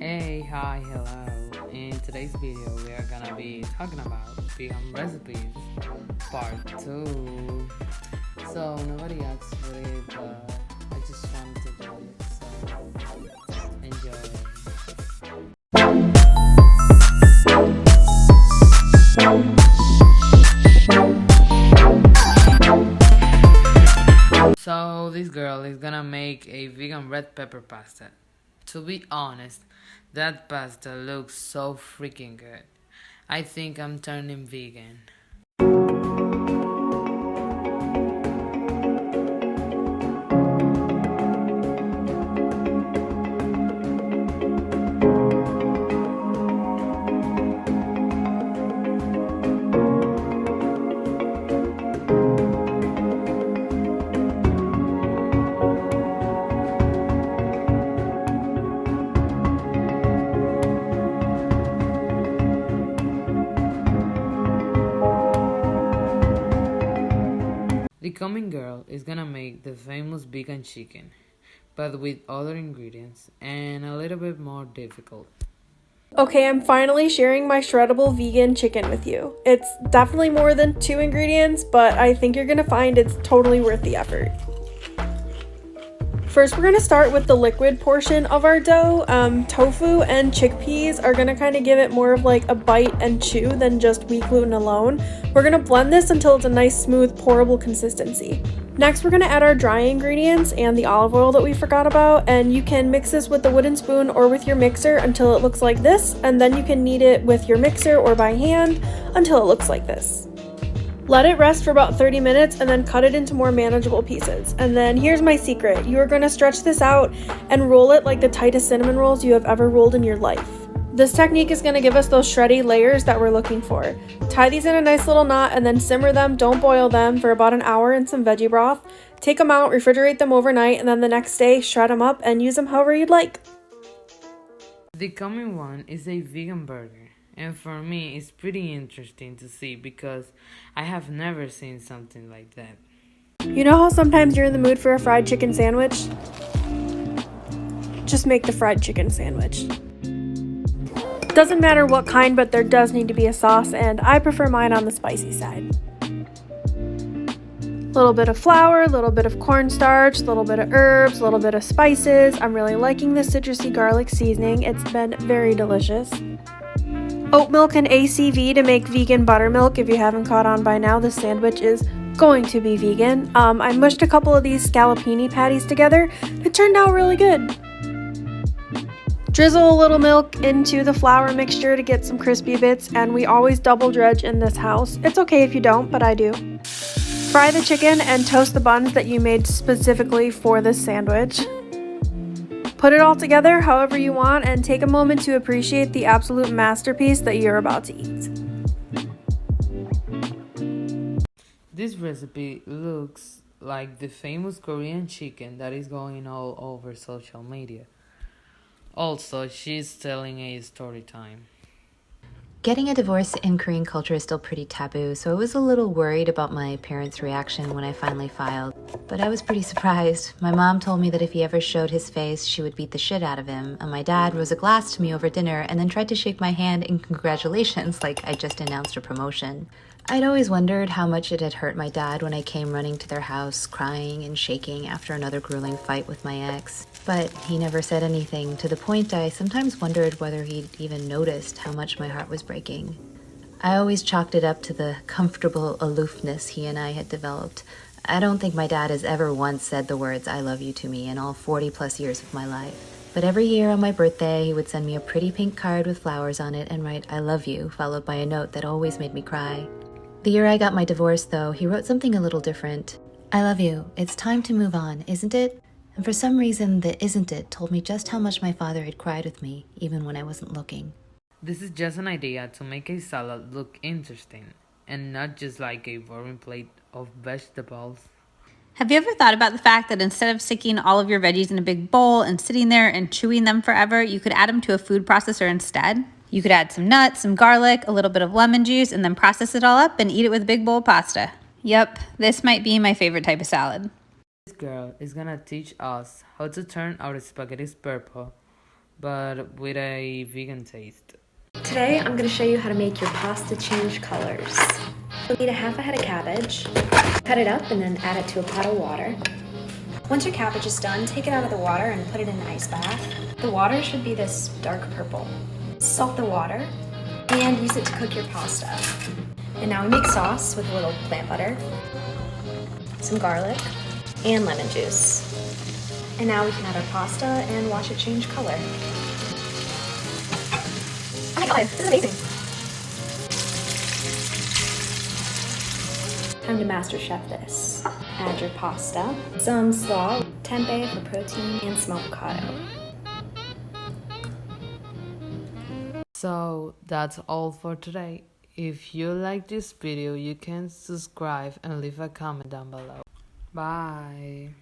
Hey, hi, hello. In today's video, we are gonna be talking about vegan recipes, part 2. So, nobody asked for it, but I just wanted to do it, so enjoy. So, this girl is gonna make a vegan red pepper pasta. To be honest, that pasta looks so freaking good. I think I'm turning vegan. The coming girl is gonna make the famous vegan chicken, but with other ingredients and a little bit more difficult. Okay, I'm finally sharing my shreddable vegan chicken with you. It's definitely more than 2 ingredients, but I think you're gonna find it's totally worth the effort. First, we're gonna start with the liquid portion of our dough. Tofu and chickpeas are gonna kind of give it more of like a bite and chew than just wheat gluten alone. We're gonna blend this until it's a nice, smooth, pourable consistency. Next, we're gonna add our dry ingredients and the olive oil that we forgot about, and you can mix this with the wooden spoon or with your mixer until it looks like this, and then you can knead it with your mixer or by hand until it looks like this. Let it rest for about 30 minutes and then cut it into more manageable pieces. And then here's my secret. You are going to stretch this out and roll it like the tightest cinnamon rolls you have ever rolled in your life. This technique is going to give us those shreddy layers that we're looking for. Tie these in a nice little knot and then simmer them, don't boil them, for about an hour in some veggie broth. Take them out, refrigerate them overnight, and then the next day shred them up and use them however you'd like. The coming one is a vegan burger. And for me, it's pretty interesting to see because I have never seen something like that. You know how sometimes you're in the mood for a fried chicken sandwich? Just make the fried chicken sandwich. Doesn't matter what kind, but there does need to be a sauce, and I prefer mine on the spicy side. A little bit of flour, a little bit of cornstarch, a little bit of herbs, a little bit of spices. I'm really liking this citrusy garlic seasoning. It's been very delicious. Oat milk and ACV to make vegan buttermilk. If you haven't caught on by now, this sandwich is going to be vegan. I mushed a couple of these scallopini patties together. It turned out really good. Drizzle a little milk into the flour mixture to get some crispy bits, and we always double dredge in this house. It's okay if you don't, but I do. Fry the chicken and toast the buns that you made specifically for this sandwich. Put it all together however you want and take a moment to appreciate the absolute masterpiece that you're about to eat. This recipe looks like the famous Korean chicken that is going all over social media. Also, she's telling a story time. Getting a divorce in Korean culture is still pretty taboo, so I was a little worried about my parents' reaction when I finally filed. But I was pretty surprised. My mom told me that if he ever showed his face, she would beat the shit out of him, and my dad rose a glass to me over dinner and then tried to shake my hand in congratulations like I just announced a promotion. I'd always wondered how much it had hurt my dad when I came running to their house, crying and shaking after another grueling fight with my ex. But he never said anything, to the point I sometimes wondered whether he'd even noticed how much my heart was breaking. I always chalked it up to the comfortable aloofness he and I had developed. I don't think my dad has ever once said the words "I love you" to me in all 40 plus years of my life. But every year on my birthday, he would send me a pretty pink card with flowers on it and write "I love you," followed by a note that always made me cry. The year I got my divorce, though, he wrote something a little different. "I love you. It's time to move on, isn't it?" And for some reason, the "isn't it" told me just how much my father had cried with me, even when I wasn't looking. This is just an idea to make a salad look interesting and not just like a boring plate of vegetables. Have you ever thought about the fact that instead of sticking all of your veggies in a big bowl and sitting there and chewing them forever, you could add them to a food processor instead? You could add some nuts, some garlic, a little bit of lemon juice, and then process it all up and eat it with a big bowl of pasta. Yep, this might be my favorite type of salad. This girl is gonna teach us how to turn our spaghetti purple but with a vegan taste. Today I'm going to show you how to make your pasta change colors. You'll need a half a head of cabbage. Cut it up and then add it to a pot of water. Once your cabbage is done, take it out of the water and put it in an ice bath. The water should be this dark purple. Salt the water and use it to cook your pasta. And now we make sauce with a little plant butter, some garlic, and lemon juice. And now we can add our pasta and watch it change color. Oh my god, this is amazing! Time to master chef this. Add your pasta, some slaw, tempeh for protein, and some avocado. So that's all for today. If you like this video, you can subscribe and leave a comment down below. Bye.